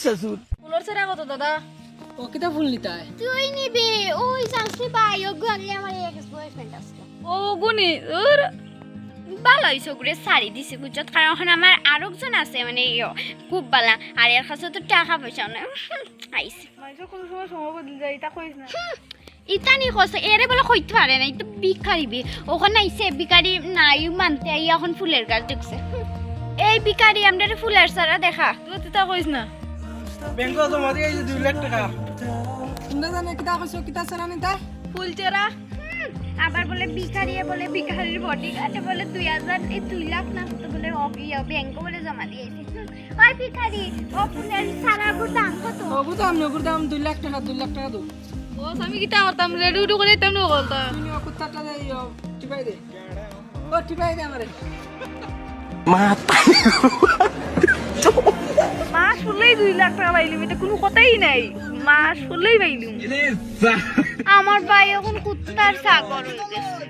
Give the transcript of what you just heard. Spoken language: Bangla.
শাশুর ফুলের সেরা কত দাদা? ও কিতা ফুল নিতাই তুই নিবি ওই চান্সি পাই ওগো আগে আমার এক্স বয়ফ্রেন্ড আছে ও গুনি ভালো হইছে ওগুলো শাড়ি দিছে বুঝছত কারণ এখন আমার আরেকজন আছে মানে খুব ভালো আর এর কাছে তো টাকা পয়সা নাই আইছে মানুষ কোন সময় সময় বদলে যায় এটা কইস না। ইতানি কইছে এরে বলে কইতে পারে না তো ভিখারি বে ওখানে আইছে ভিখারি নাই মানতে আই এখন ফুলের গাছ দেখছে এই ভিখারি আমাদের ফুলের সারা দেখা তুই তা কইস না। ব্যাংকে জমা দিয়ে 2 লাখ টাকা তোমরা জানে কিতা কইছো কিতা সেরা নিতাই ফুল চেরা আবার বলে ভিখারিয়ে বলে ভিখারির বডিগার্ডে বলে 2000 এই 2 লাখ না তো বলে ব্যাংকে বলে জমা দিয়েছে ওই ভিখারি ও ফুলের সারা দাম কত ওগুর দাম 2 লাখ টাকা দাও ও আমি কিটা করতাম রেডি উডু করে তেমনি বলতা। তুমি ও কুত্তাটা দে টিপাই দে ও টিপাই দে আমারে মাস ফুললেই 2 লাখ টাকা পাইলি এটা কোনো কথাই নাই মাস ফুললেই পাইলুম। আমার ভাই এখন কুত্তার ছাগল হয়ে গেছে